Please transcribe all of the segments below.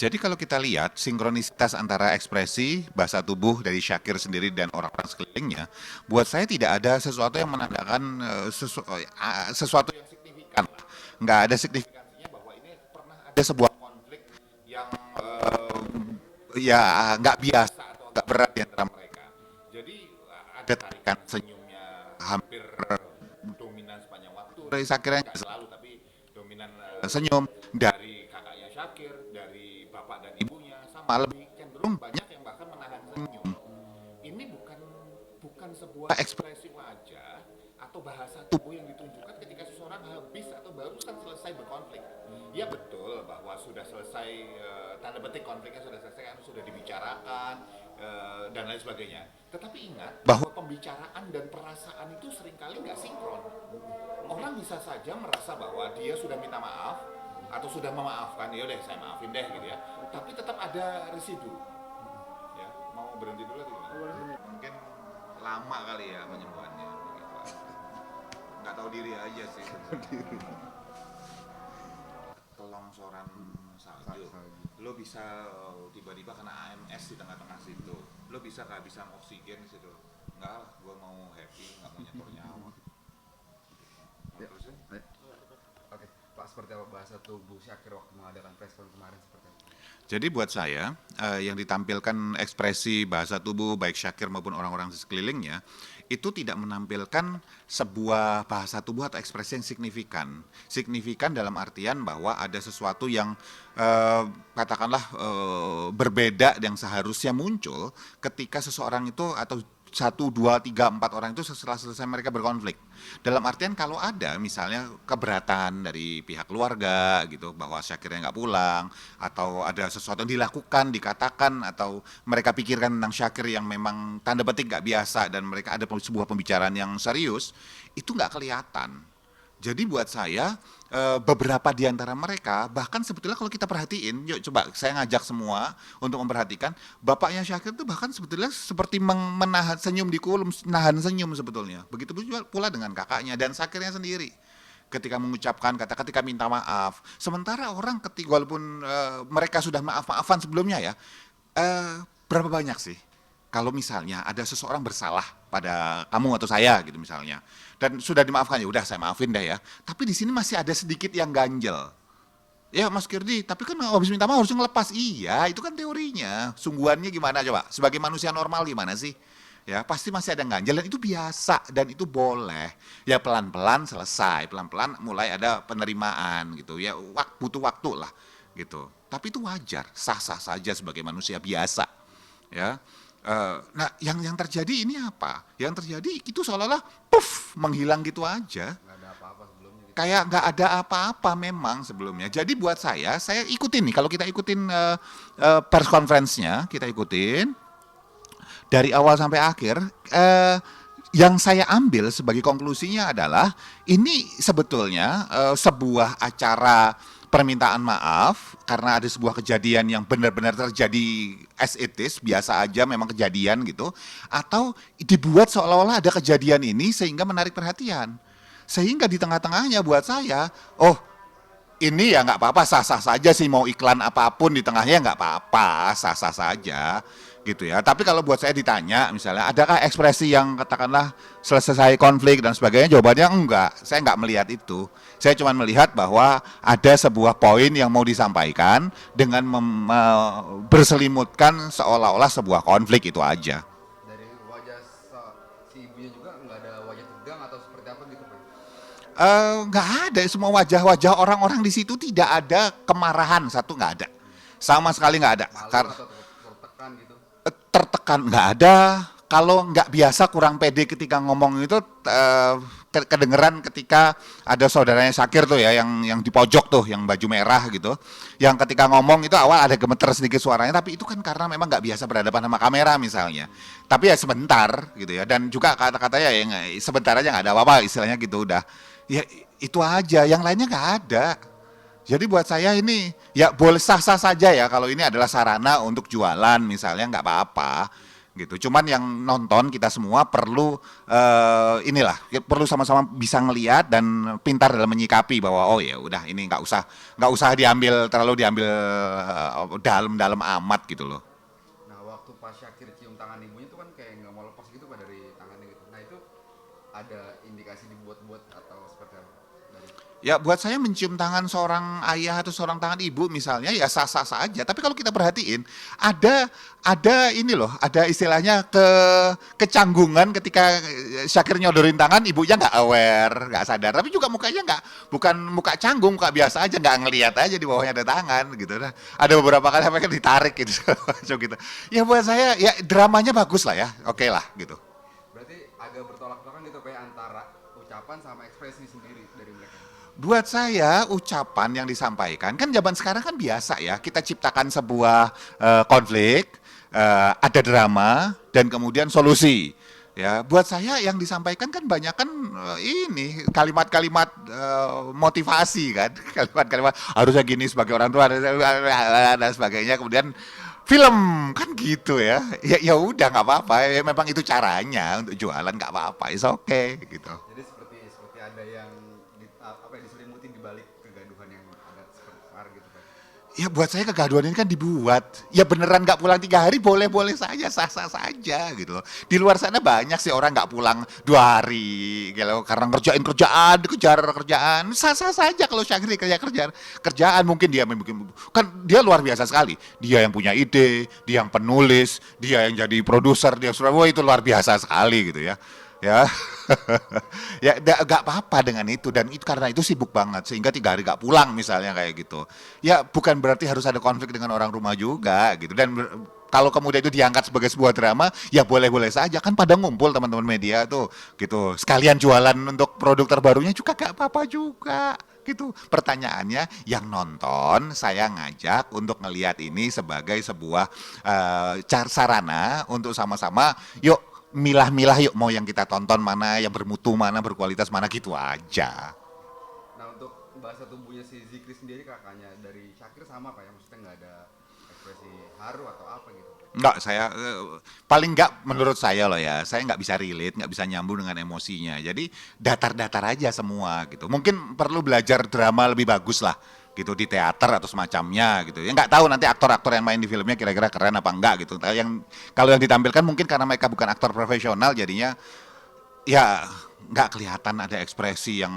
Jadi kalau kita lihat sinkronisitas antara ekspresi bahasa tubuh dari Syakir sendiri dan orang-orang sekelilingnya, buat saya tidak ada sesuatu yang menandakan sesuatu yang signifikan. Nggak ada signifikansinya bahwa ini pernah ada sebuah konflik yang ya nggak biasa atau nggak berat di antara mereka. Jadi ada tarikan senyumnya hampir dominan sepanjang waktu. Dari Syakirnya nggak selalu, tapi dominan senyum dari kakaknya Syakir, dari bapak dan ibunya, sama lebih cenderung banyak yang bahkan menahan senyum. Ini bukan sebuah ekspresi wajah atau bahasa tubuh yang ditunjukkan ketika seseorang habis atau barusan selesai berkonflik. Ya betul bahwa sudah selesai, tanda petik konfliknya sudah selesai, kan sudah dibicarakan dan lain sebagainya. Tetapi ingat bahwa pembicaraan dan perasaan itu seringkali nggak sinkron. Orang bisa saja merasa bahwa dia sudah minta maaf atau sudah memaafkan, ya udah saya maafin deh gitu ya. Tapi tetap ada residu. Ya, mau berhenti dulu atau gimana? Mungkin lama kali ya penyembuhannya begitu. Nggak tahu diri aja sih. Kelongsoran salju. Lo bisa tiba-tiba kena AMS di tengah-tengah situ. Lo bisa kehabisan oksigen di situ. Enggak lah, gue mau happy, nggak mau nyetor nyawa. Terusnya? Oke, Pak, seperti apa bahasa tubuh Syakir waktu mengadakan preskon kemarin seperti apa? Jadi buat saya, yang ditampilkan ekspresi bahasa tubuh baik Syakir maupun orang-orang di sekelilingnya, itu tidak menampilkan sebuah bahasa tubuh atau ekspresi yang signifikan. Signifikan dalam artian bahwa ada sesuatu yang katakanlah berbeda yang seharusnya muncul ketika seseorang itu atau 1, 2, 3, 4 orang itu setelah selesai mereka berkonflik. Dalam artian kalau ada misalnya keberatan dari pihak keluarga gitu bahwa Syakirnya nggak pulang, atau ada sesuatu yang dilakukan, dikatakan, atau mereka pikirkan tentang Syakir yang memang tanda petik nggak biasa dan mereka ada sebuah pembicaraan yang serius, itu nggak kelihatan. Jadi buat saya beberapa di antara mereka bahkan sebetulnya kalau kita perhatiin, yuk coba saya ngajak semua untuk memperhatikan, bapaknya Syakir itu bahkan sebetulnya seperti menahan senyum di kulum, nahan senyum sebetulnya. Begitu pula dengan kakaknya dan Syakirnya sendiri ketika mengucapkan kata ketika minta maaf. Sementara orang ketika walaupun mereka sudah maaf-maafan sebelumnya ya, berapa banyak sih kalau misalnya ada seseorang bersalah pada kamu atau saya gitu misalnya, dan sudah dimaafkan, ya udah saya maafin deh ya, tapi di sini masih ada sedikit yang ganjel. Ya Mas Kirdi, tapi kan habis minta maaf harusnya ngelepas. Iya, itu kan teorinya. Sungguhannya gimana coba? Sebagai manusia normal gimana sih? Ya pasti masih ada yang ganjel dan itu biasa dan itu boleh. Ya pelan-pelan selesai, pelan-pelan mulai ada penerimaan gitu. Ya butuh waktu lah gitu. Tapi itu wajar, sah-sah saja sebagai manusia biasa. Ya. Nah, yang terjadi ini apa? Yang terjadi itu seolah-olah puff menghilang gitu aja. Nggak ada apa-apa sebelumnya gitu. Kayak nggak ada apa-apa memang sebelumnya. Jadi buat saya ikutin nih. Kalau kita ikutin press conference-nya, kita ikutin dari awal sampai akhir. Yang saya ambil sebagai konklusinya adalah ini sebetulnya sebuah acara permintaan maaf karena ada sebuah kejadian yang benar-benar terjadi as it is, biasa aja memang kejadian gitu, atau dibuat seolah-olah ada kejadian ini sehingga menarik perhatian. Sehingga di tengah-tengahnya buat saya, oh ini ya nggak apa-apa, sah-sah saja sih, mau iklan apapun di tengahnya nggak apa-apa, sah-sah saja gitu ya. Tapi kalau buat saya ditanya misalnya, adakah ekspresi yang katakanlah selesai konflik dan sebagainya, jawabannya enggak, saya nggak melihat itu. Saya cuma melihat bahwa ada sebuah poin yang mau disampaikan dengan berselimutkan seolah-olah sebuah konflik, itu aja. Dari wajah si ibunya juga nggak ada wajah tegang atau seperti apa gitu, Pak? Nggak ada, semua wajah-wajah orang-orang di situ tidak ada kemarahan, satu nggak ada, sama sekali nggak ada. Malu atau tertekan gitu? Tertekan nggak ada. Kalau nggak biasa kurang pede ketika ngomong itu kedengeran ketika ada saudaranya Syakir tuh ya yang di pojok tuh yang baju merah gitu, yang ketika ngomong itu awal ada gemeter sedikit suaranya, tapi itu kan karena memang nggak biasa berhadapan sama kamera misalnya, tapi ya sebentar gitu ya, dan juga kata-katanya yang sebentar aja nggak ada apa-apa istilahnya gitu, udah ya itu aja, yang lainnya nggak ada. Jadi buat saya ini ya boleh sah-sah saja ya kalau ini adalah sarana untuk jualan misalnya, nggak apa-apa gitu. Cuman yang nonton kita semua perlu inilah perlu sama-sama bisa ngelihat dan pintar dalam menyikapi bahwa oh ya udah ini nggak usah terlalu diambil dalam-dalam amat gitu loh. Nah, waktu pas Syakir cium tangan ibunya itu kan kayak nggak mau lepas gitu Pak dari tangannya gitu. Nah, itu ada indikasi dibuat-buat atau seperti apa dari. Ya buat saya mencium tangan seorang ayah atau seorang tangan ibu misalnya ya sah-sah saja. Tapi kalau kita perhatiin ada ini loh, ada istilahnya kecanggungan ketika Syakir nyodorin tangan, ibunya nggak aware, nggak sadar. Tapi juga mukanya bukan muka canggung, muka biasa aja, nggak ngelihat aja di bawahnya ada tangan gitu. Nah, ada beberapa kali sampai kan ditarik gitu, gitu. Ya buat saya ya dramanya bagus lah ya, oke lah gitu. Berarti agak bertolak belakang gitu Pak ya, antara ucapan sama ekspresi sendiri dari mereka. Buat saya ucapan yang disampaikan kan zaman sekarang kan biasa ya kita ciptakan sebuah konflik, ada drama dan kemudian solusi. Ya, buat saya yang disampaikan kan banyak kan ini kalimat-kalimat motivasi kan, kalimat-kalimat harusnya gini sebagai orang tua dan sebagainya. Kemudian film kan gitu ya, ya udah nggak apa-apa. Ya, memang itu caranya untuk jualan nggak apa-apa, it's okay gitu. Jadi seperti ada yang apa ya, diselimuti di balik kegaduhan yang ada seperti kemarin gitu Pak. Ya buat saya kegaduhan ini kan dibuat. Ya beneran nggak pulang 3 hari boleh-boleh saja, sah-sah saja gitu loh. Di luar sana banyak sih orang nggak pulang 2 hari gitu, karena ngerjain kerjaan, dikejar kerjaan. Sah-sah saja kalau Syakir kerjaan mungkin kan dia luar biasa sekali. Dia yang punya ide, dia yang penulis, dia yang jadi produser, dia wah itu luar biasa sekali gitu ya. Ya, ya gak apa-apa dengan itu dan itu karena itu sibuk banget sehingga 3 hari gak pulang misalnya kayak gitu. Ya bukan berarti harus ada konflik dengan orang rumah juga gitu dan kalau kemudian itu diangkat sebagai sebuah drama, ya boleh-boleh saja kan pada ngumpul teman-teman media tuh gitu. Sekalian jualan untuk produk terbarunya juga gak apa-apa juga gitu. Pertanyaannya yang nonton saya ngajak untuk ngelihat ini sebagai sebuah sarana untuk sama-sama yuk milah-milah yuk mau yang kita tonton mana yang bermutu mana berkualitas mana gitu aja. Nah, untuk bahasa tubuhnya si Zikri sendiri kakaknya dari Syakir sama Pak ya, maksudnya nggak ada ekspresi haru atau apa gitu. Enggak, saya paling enggak menurut saya loh ya, saya nggak bisa relate, nggak bisa nyambung dengan emosinya. Jadi datar-datar aja semua gitu. Mungkin perlu belajar drama lebih bagus lah gitu di teater atau semacamnya gitu. Ya nggak tahu nanti aktor-aktor yang main di filmnya kira-kira keren apa enggak gitu. Kalau yang ditampilkan mungkin karena mereka bukan aktor profesional jadinya ya nggak kelihatan ada ekspresi yang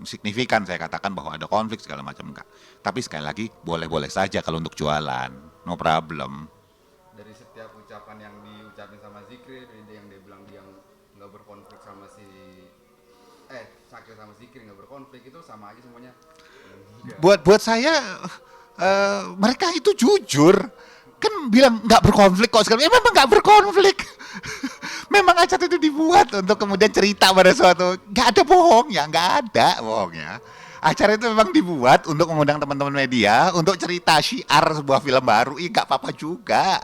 signifikan. Saya katakan bahwa ada konflik segala macam enggak. Tapi sekali lagi boleh-boleh saja kalau untuk jualan, no problem. Dari setiap ucapan yang diucapin sama Zikri, yang dia bilang dia nggak berkonflik sama si Syakir sama Zikri nggak berkonflik itu sama aja semuanya. Enggak. Buat saya mereka itu jujur kan bilang nggak berkonflik kok sekali. Memang nggak berkonflik. Memang acara itu dibuat untuk kemudian cerita pada suatu nggak ada bohongnya, nggak ada bohongnya. Acara itu memang dibuat untuk mengundang teman-teman media untuk cerita syiar sebuah film baru. Ih nggak apa-apa juga.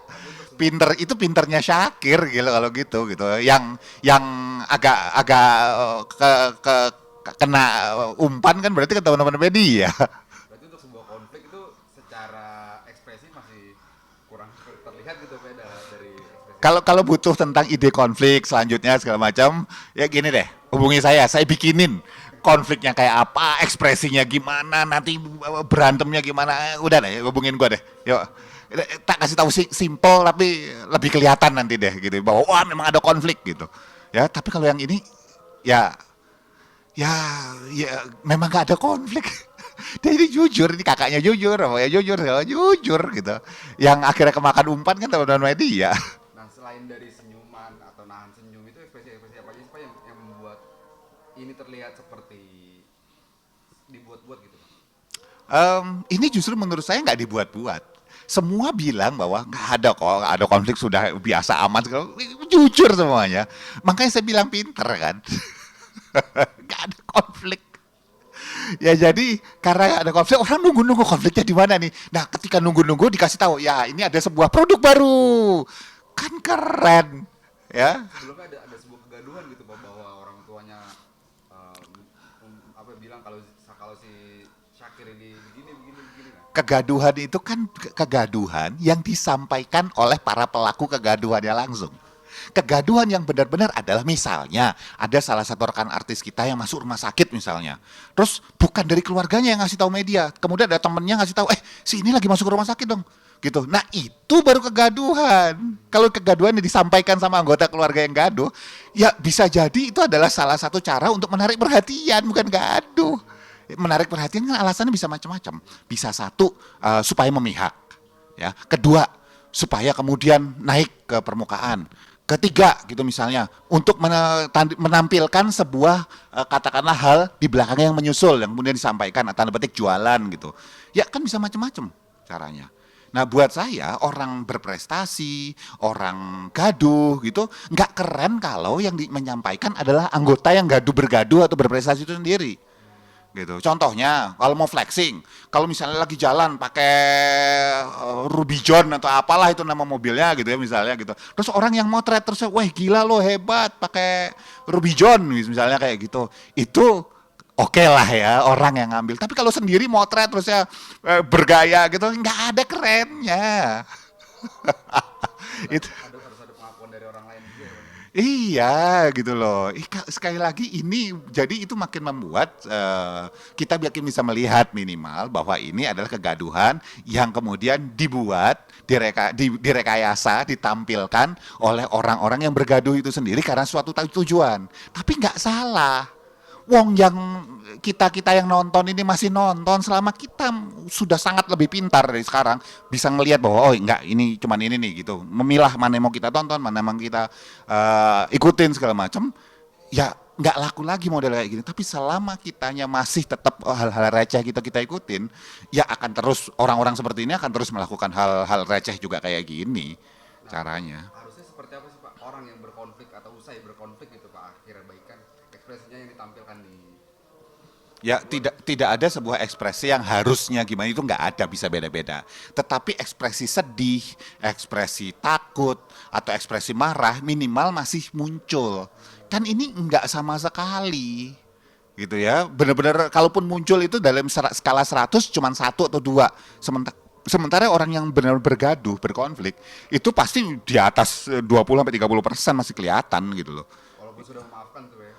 Pinternya Syakir gitu kalau gitu yang agak kena umpan kan berarti ke teman-teman media. Berarti untuk sebuah konflik itu secara ekspresi masih kurang terlihat gitu Pak ya, dari ekspresi. Kalau butuh tentang ide konflik selanjutnya segala macam, ya gini deh, hubungi saya bikinin konfliknya kayak apa, ekspresinya gimana, nanti berantemnya gimana, udah deh, hubungin gua deh, yuk. Tak kasih tahu simple tapi lebih kelihatan nanti deh gitu bahwa wah memang ada konflik gitu. Ya, tapi kalau yang ini ya ya ya memang gak ada konflik. Dia ini jujur, ini kakaknya jujur, ya jujur, jujur gitu. Yang akhirnya kemakan umpan kan teman-teman media. Nah, selain dari senyuman atau nahan senyum itu ekspresi-ekspresi apa aja sih Pak yang membuat ini terlihat seperti dibuat-buat gitu Pak? Ini justru menurut saya nggak dibuat-buat. Semua bilang bahwa nggak ada kok, nggak ada konflik sudah biasa aman. Jujur semuanya. Makanya saya bilang pinter kan. Nggak ada konflik. Ya jadi karena ada konflik orang nunggu-nunggu konfliknya di mana nih. Nah ketika nunggu-nunggu dikasih tahu ya ini ada sebuah produk baru kan keren ya. Sebelumnya ada sebuah kegaduhan gitu Pak bahwa orang tuanya apa bilang kalau si Syakir ini begini kan. Kegaduhan itu kan kegaduhan yang disampaikan oleh para pelaku kegaduhannya langsung. Kegaduhan yang benar-benar adalah misalnya ada salah satu rekan artis kita yang masuk rumah sakit misalnya. Terus bukan dari keluarganya yang ngasih tahu media, kemudian ada temennya ngasih tahu, si ini lagi masuk rumah sakit dong. Gitu. Nah itu baru kegaduhan. Kalau kegaduhan yang disampaikan sama anggota keluarga yang gaduh, ya bisa jadi itu adalah salah satu cara untuk menarik perhatian, bukan gaduh. Menarik perhatian kan alasannya bisa macam-macam. Bisa satu, supaya memihak. Ya. Kedua, supaya kemudian naik ke permukaan. Ketiga gitu misalnya untuk menampilkan sebuah katakanlah hal di belakangnya yang menyusul yang kemudian disampaikan tanda petik jualan gitu. Ya kan bisa macam-macam caranya. Nah buat saya orang berprestasi, orang gaduh gitu nggak keren kalau yang menyampaikan adalah anggota yang bergaduh atau berprestasi itu sendiri. Gitu. Contohnya kalau mau flexing, kalau misalnya lagi jalan pakai Ruby John atau apalah itu nama mobilnya gitu ya misalnya gitu. Terus orang yang motret terus, wah gila lo hebat pakai Ruby John misalnya kayak gitu. Itu oke lah ya orang yang ngambil. Tapi kalau sendiri motret terus ya bergaya gitu, nggak ada kerennya. Itu. Harus ada pengakuan dari orang lain juga ya, Bang. Iya gitu loh. Sekali lagi ini jadi itu makin membuat kita makin bisa melihat minimal bahwa ini adalah kegaduhan yang kemudian dibuat, direkayasa, ditampilkan oleh orang-orang yang bergaduh itu sendiri karena suatu tujuan. Tapi nggak salah. Wong yang kita yang nonton ini masih nonton selama kita sudah sangat lebih pintar dari sekarang bisa ngelihat bahwa oh enggak ini cuman ini nih gitu memilah mana yang mau kita tonton mana yang mau kita ikutin segala macam ya nggak laku lagi model kayak gini tapi selama kitanya masih tetap hal-hal receh kita ikutin ya akan terus orang-orang seperti ini akan terus melakukan hal-hal receh juga kayak gini caranya. Harusnya seperti apa sih Pak orang yang berkonflik atau usai berkonflik itu Pak akhirnya baikan ekspresinya yang ditampilkan di Ya tidak ada sebuah ekspresi yang harusnya gimana itu nggak ada bisa beda-beda. Tetapi ekspresi sedih, ekspresi takut atau ekspresi marah minimal masih muncul. Kan ini nggak sama sekali, gitu ya. Benar-benar kalaupun muncul itu dalam skala 100 cuma satu atau dua. Sementara orang yang benar bergaduh, berkonflik itu pasti di atas 20-30% masih kelihatan gitu loh. walaupun sudah memaafkan tuh ya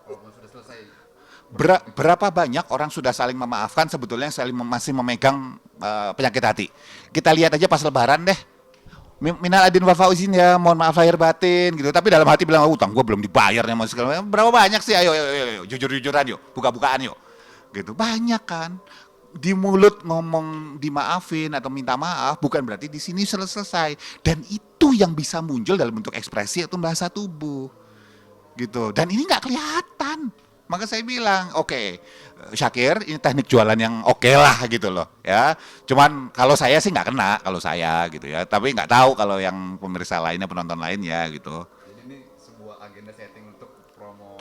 walaupun sudah selesai Berapa banyak orang sudah saling memaafkan sebetulnya masih memegang penyakit hati. Kita lihat aja pas lebaran deh. Minal adin wal faizin ya, mohon maaf lahir batin gitu. Tapi dalam hati bilang utang gua belum dibayar nih mas. Berapa banyak sih? Ayo jujur-jujuran yuk, buka-bukaan yuk. Gitu. Banyak kan. Di mulut ngomong dimaafin atau minta maaf bukan berarti di sini selesai. Dan itu yang bisa muncul dalam bentuk ekspresi atau bahasa tubuh. Gitu. Dan ini nggak kelihatan. Maka saya bilang, oke, Syakir, ini teknik jualan yang oke lah gitu loh, ya. Cuman kalau saya sih nggak kena, kalau saya gitu ya. Tapi nggak tahu kalau yang pemirsa lainnya, penonton lainnya gitu. jadi ini sebuah agenda setting untuk promo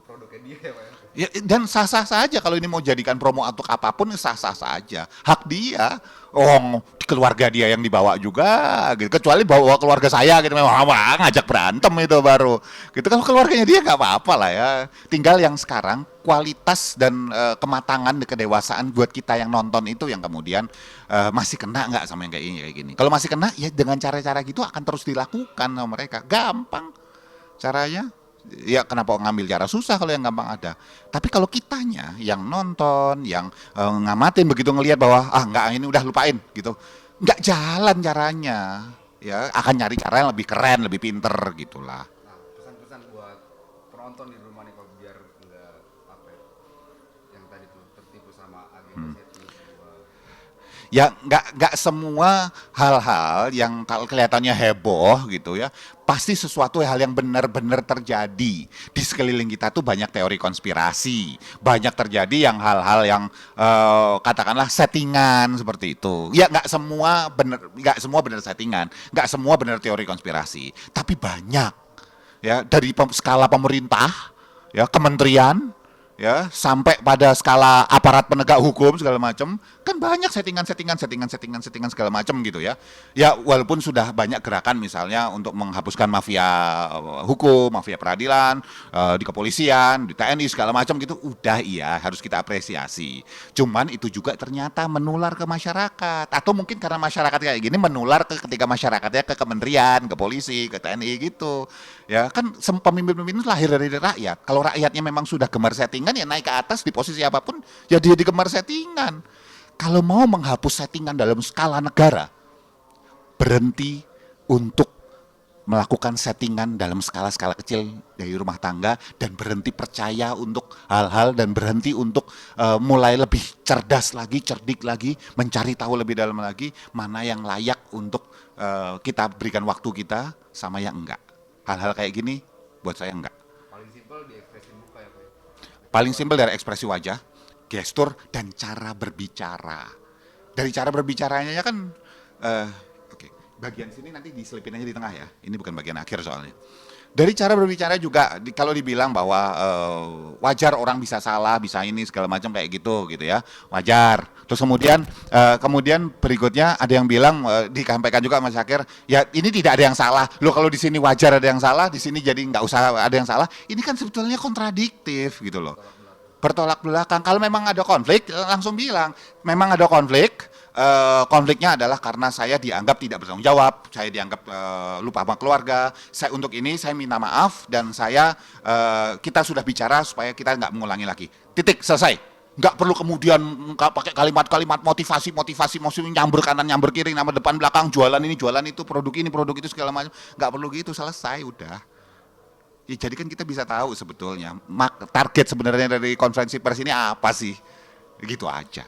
produknya dia ya Pak ya Ya, dan sah-sah saja kalau ini mau jadikan promo untuk apapun sah-sah saja. Hak dia. Oh, keluarga dia yang dibawa juga gitu. Kecuali bawa keluarga saya gitu memang ngajak berantem itu baru. Gitu kalau keluarganya dia nggak apa-apa lah ya. Tinggal yang sekarang kualitas dan kematangan kedewasaan buat kita yang nonton itu yang kemudian masih kena nggak sama yang kayak gini. Kalau masih kena ya dengan cara-cara gitu akan terus dilakukan sama mereka. Gampang caranya. Ya kenapa ngambil cara susah kalau yang gampang ada. Tapi kalau kitanya yang nonton, yang ngamatin begitu ngelihat bahwa enggak ini udah lupain gitu. Enggak jalan caranya. Ya akan nyari cara yang lebih keren, lebih pinter gitulah. nah pesan-pesan buat penonton di rumah nih Pak biar nggak apa ya yang tadi tuh tertipu sama agenda setting sebuah Ya nggak semua hal-hal yang kelihatannya heboh gitu ya pasti sesuatu hal yang benar-benar terjadi di sekeliling kita tuh banyak teori konspirasi banyak terjadi yang hal-hal yang katakanlah settingan seperti itu ya nggak semua benar settingan nggak semua benar teori konspirasi tapi banyak ya dari skala pemerintah ya kementerian ya sampai pada skala aparat penegak hukum segala macam, kan banyak settingan segala macam gitu ya. Ya walaupun sudah banyak gerakan misalnya untuk menghapuskan mafia hukum, mafia peradilan, di kepolisian, di TNI segala macam gitu, udah iya harus kita apresiasi. Cuman itu juga ternyata menular ke masyarakat, atau mungkin karena masyarakat kayak gini menular ke ketika masyarakatnya ke kementerian, ke polisi, ke TNI gitu. Ya kan pemimpin-pemimpin itu lahir dari rakyat. Kalau rakyatnya memang sudah gemar settingan ya naik ke atas di posisi apapun ya dia digemar settingan. Kalau mau menghapus settingan dalam skala negara, berhenti untuk melakukan settingan dalam skala-skala kecil dari rumah tangga dan berhenti percaya untuk hal-hal dan berhenti untuk mulai lebih cerdas lagi, cerdik lagi, mencari tahu lebih dalam lagi mana yang layak untuk kita berikan waktu kita sama yang enggak. Hal-hal kayak gini buat saya enggak. Paling simpel di ekspresi muka ya Pak ya. Paling simpel dari ekspresi wajah, gestur, dan cara berbicara. Dari cara berbicaranya kan, oke, bagian sini nanti diselipin aja di tengah ya. Ini bukan bagian akhir soalnya. Dari cara berbicara juga, kalau dibilang bahwa wajar orang bisa salah, bisa ini segala macam kayak gitu ya, wajar. Terus kemudian berikutnya ada yang bilang disampaikan juga Mas Syakir, ya ini tidak ada yang salah. Loh kalau di sini wajar ada yang salah, di sini jadi nggak usah ada yang salah. Ini kan sebetulnya kontradiktif gitu loh. Bertolak belakang. Kalau memang ada konflik, langsung bilang. Memang ada konflik, konfliknya adalah karena saya dianggap tidak bertanggung jawab, saya dianggap lupa sama keluarga. Untuk ini saya minta maaf dan kita sudah bicara supaya kita nggak mengulangi lagi. Titik, selesai. Nggak perlu kemudian pakai kalimat-kalimat motivasi, maksudnya nyamber kanan, nyamber kiri, nama depan belakang, jualan itu, produk itu segala macam. Nggak perlu gitu, selesai udah. Ya, jadi kan kita bisa tahu sebetulnya target sebenarnya dari konferensi pers ini apa sih, gitu aja.